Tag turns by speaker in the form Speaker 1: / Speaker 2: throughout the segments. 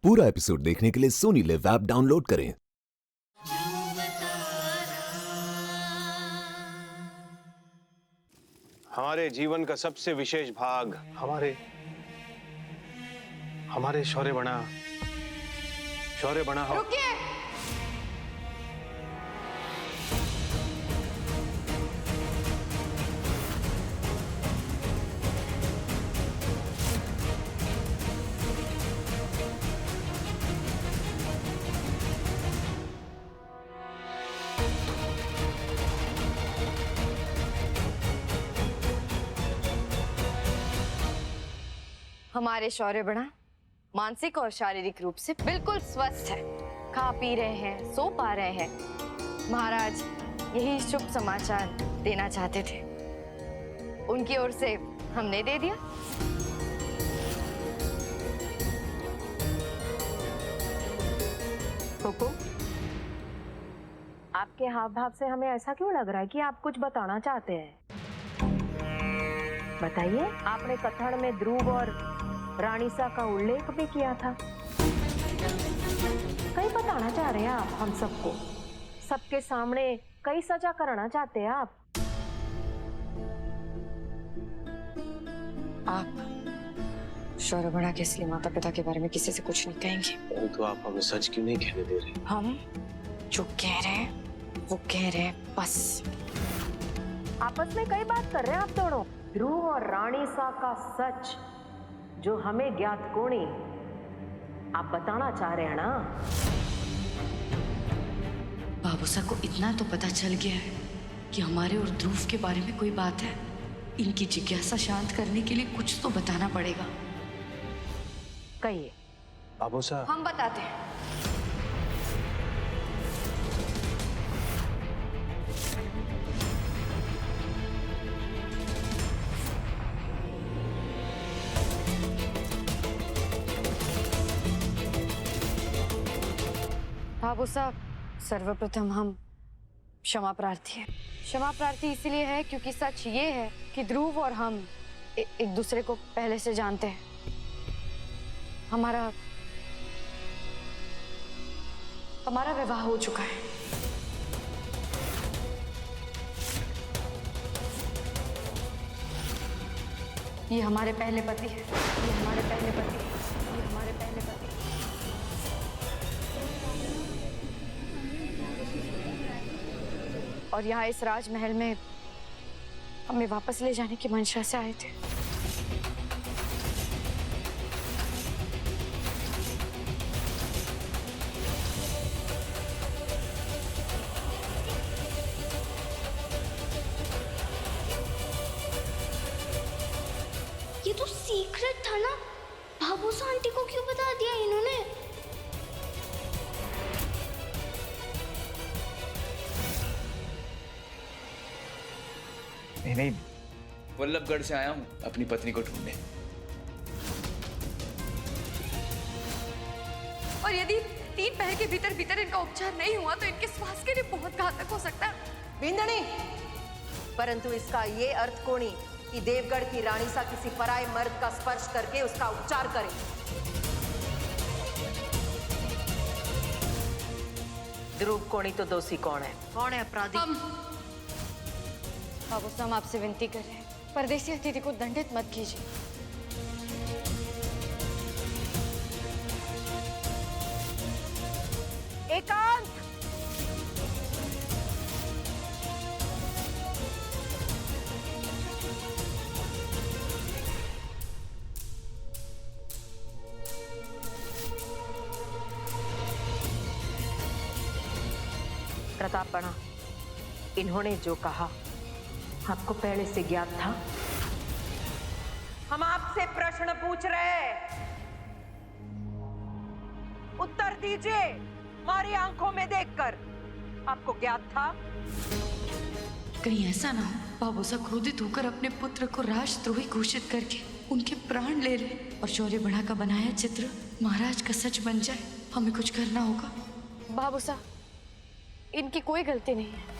Speaker 1: पूरा एपिसोड देखने के लिए सोनी लिव ऐप डाउनलोड करें।
Speaker 2: हमारे जीवन का सबसे विशेष भाग हमारे शौर्य बना हम।
Speaker 3: रुकिए। हमारे शौर्य बड़ा मानसिक और शारीरिक रूप से बिल्कुल स्वस्थ है। खा पी रहे हैं, सो पा रहे हैं। महाराज यही शुभ समाचार देना चाहते थे, उनकी ओर से हमने दे दिया।
Speaker 4: हुकुम, आपके हाव भाव से हमें ऐसा क्यों लग रहा है कि आप कुछ बताना चाहते हैं? बताइए। आपने कथन में ध्रुव और रानीसा का उल्लेख भी किया था। कहीं बताना चाह रहे हैं आप हम सबको? सबके सामने कई सजा करना चाहते हैं आप?
Speaker 3: शौर्य बड़ा के इसलिए माता पिता के बारे में किसी से कुछ नहीं कहेंगे।
Speaker 2: तो आप हमें सच क्यों नहीं कहने दे रहे?
Speaker 3: हम जो कह रहे हैं वो कह रहे हैं, बस।
Speaker 4: आपस में कई बात कर रहे हैं आप दोनों। ध्रुव और रानीसा का सच जो हमें ज्ञात कोणी आप बताना चाह रहे हैं ना?
Speaker 3: बाबूसा को इतना तो पता चल गया है कि हमारे और ध्रुव के बारे में कोई बात है। इनकी जिज्ञासा शांत करने के लिए कुछ तो बताना पड़ेगा।
Speaker 4: कहिए।
Speaker 2: बाबूसा,
Speaker 3: हम बताते हैं। बाबू साहब, सर्वप्रथम हम क्षमा प्रार्थी हैं। क्षमा प्रार्थी इसलिए है क्योंकि सच ये है कि ध्रुव और हम एक दूसरे को पहले से जानते हैं। हमारा विवाह हो चुका है। ये हमारे पहले पति है। ये हमारे पहले पति है। ये हमारे पहले पति है। और यहाँ इस राजमहल में हमें वापस ले जाने की मंशा से आए थे।
Speaker 5: ये तो सीक्रेट था ना, भाबूसा आंटी को क्यों बता दिया इन्होंने?
Speaker 6: नहीं, वल्लभगढ़ से आया हूँ अपनी पत्नी को ढूंढने।
Speaker 3: और यदि 3 पहर के भीतर इनका उपचार नहीं हुआ तो इनके स्वास्थ्य के लिए बहुत घातक हो सकता है।
Speaker 7: बिंदनी, परंतु इसका ये अर्थ कोणी कि देवगढ़ की रानीसा किसी पराये मर्द का स्पर्श करके उसका उपचार करे। ध्रुव कोणी तो दोषी कौन है? कौन है अपराधी?
Speaker 3: बाबूसा, हम आपसे विनती कर रहे हैं, परदेसी अतिथि को दंडित मत कीजिए।
Speaker 4: एकांत। प्रताप बना, इन्होंने जो कहा आपको पहले से ज्ञात था? हम आपसे प्रश्न पूछ रहे हैं, उत्तर दीजिए। हमारी आंखों में देखकर आपको ज्ञात था?
Speaker 3: कहीं ऐसा ना हो बाबूसा क्रोधित होकर अपने पुत्र को राजद्रोही घोषित करके उनके प्राण ले ले और शौर्य बड़ा का बनाया चित्र महाराज का सच बन जाए। हमें कुछ करना होगा। बाबूसा, इनकी कोई गलती नहीं है।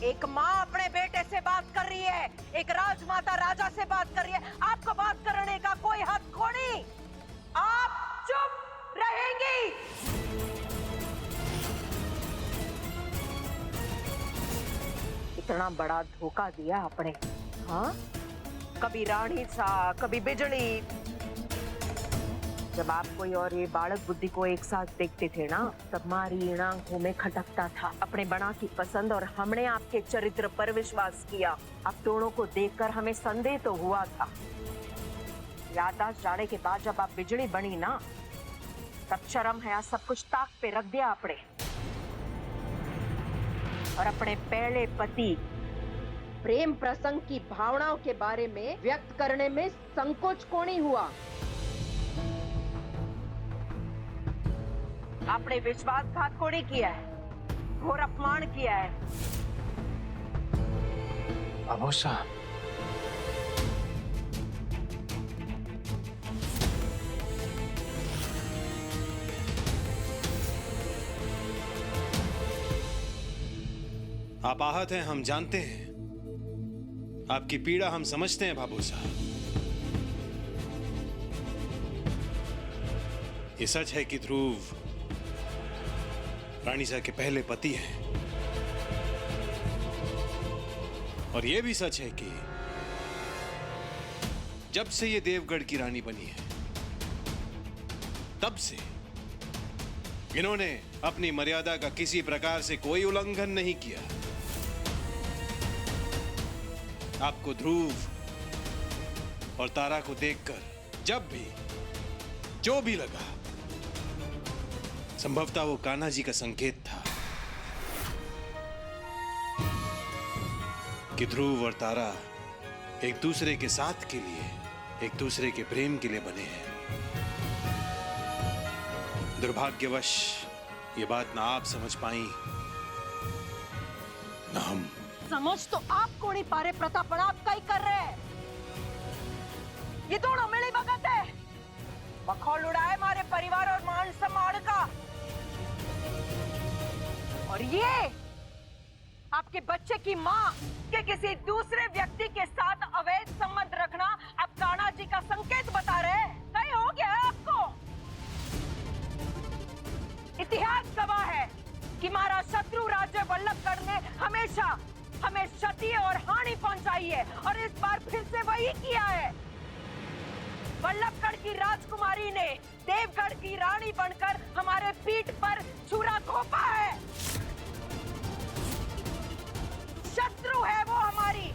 Speaker 7: एक माँ अपने बेटे से बात कर रही है, एक राजमाता राजा से बात कर रही है। आपको बात करने का कोई हक थोड़ी। आप चुप रहेंगी। इतना बड़ा धोखा दिया आपने, हाँ? कभी रानी सा, कभी बिजली। जब आप कोई और ये बालक बुद्धि को एक साथ देखते थे ना, तब हमारी आंखों में खटकता था अपने बना की पसंद, और हमने आपके चरित्र पर विश्वास किया। आप दोनों को देखकर हमें संदेह तो हुआ था। याददाश्त जाने के बाद जब आप बिजली बनी ना, तब शर्म है सब कुछ ताक पे रख दिया आपने, और अपने पहले पति प्रेम प्रसंग की भावनाओं के बारे में व्यक्त करने में संकोच क्यों नहीं हुआ? आपने विश्वासघात को नहीं किया है, घोर अपमान किया है।
Speaker 2: बाबूसा, आप आहत हैं, हम जानते हैं। आपकी पीड़ा हम समझते हैं बाबूसा। ये सच है कि ध्रुव रानी सा के पहले पति हैं, और यह भी सच है कि जब से ये देवगढ़ की रानी बनी है, तब से इन्होंने अपनी मर्यादा का किसी प्रकार से कोई उल्लंघन नहीं किया। आपको ध्रुव और तारा को देखकर जब भी जो भी लगा, संभवतः वो कान्हा जी का संकेत था कि ध्रुव और तारा एक दूसरे के साथ के लिए, एक दूसरे के प्रेम के लिए बने हैं। दुर्भाग्यवश ये बात ना आप समझ पाई, ना हम।
Speaker 7: समझ तो आप को नहीं पा रहे प्रताप, आप क्या ही कर रहे हैं? ये दोनों मिली भगत है, मखौल उड़ाए हमारे परिवार और मान सम्मान का। और ये आपके बच्चे की माँ के किसी दूसरे व्यक्ति के साथ अवैध संबंध रखना आप कान्हा जी का संकेत बता रहे हैं। कहीं हो गया है आपको? इतिहास गवाह है कि हमारा शत्रु राज्य वल्लभगढ़ ने हमेशा हमें क्षति और हानि पहुंचाई है, और इस बार फिर से वही किया है। वल्लभगढ़ की राजकुमारी ने देवगढ़ की रानी बनकर हमारे पीठ पर छुरा घोंपा है। शत्रु है वो हमारी।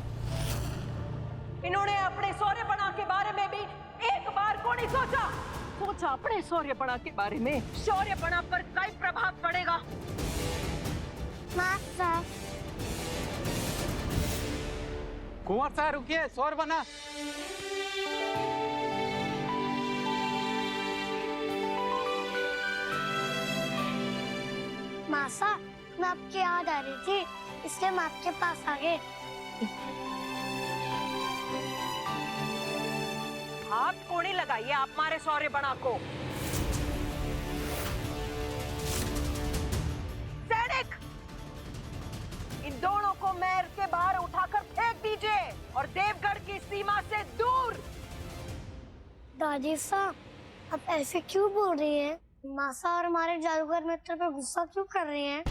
Speaker 7: इन्होंने अपने शौर्यपना के बारे में भी एक बार को नहीं सोचा अपने शौर्यपना के बारे में। शौर्यपना पर कई प्रभाव पड़ेगा।
Speaker 8: कुंवर साहब रुकिए, शौर्य बना।
Speaker 5: मासा, मैं आपकी याद आ रही थी, इसलिए मैं आपके पास आ गए।
Speaker 7: हाथ कोड़ी लगाइए आप हमारे शौर्य बना को। सैनिक, इन दोनों को महल के बाहर उठाकर फेंक दीजिए और देवगढ़ की सीमा से दूर।
Speaker 5: दादी साहब, आप ऐसे क्यों बोल रही हैं? मासा और हमारे जादूगर मित्र पर गुस्सा क्यों कर रहे हैं?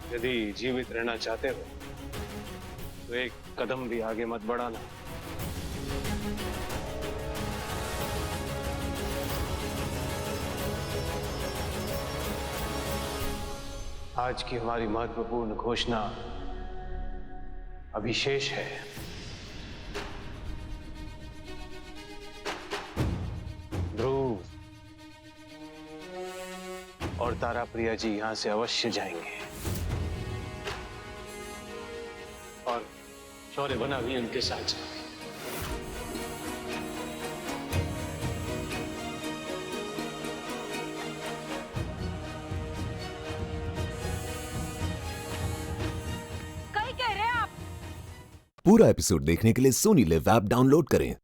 Speaker 2: यदि जीवित रहना चाहते हो तो एक कदम भी आगे मत बढ़ाना। आज की हमारी महत्वपूर्ण घोषणा अभी शेष है। ध्रुव और तारा प्रिया जी यहां से अवश्य जाएंगे, और शौर्य बना भी उनके साथ जाएंगे।
Speaker 1: पूरा एपिसोड देखने के लिए सोनी लिव ऐप डाउनलोड करें।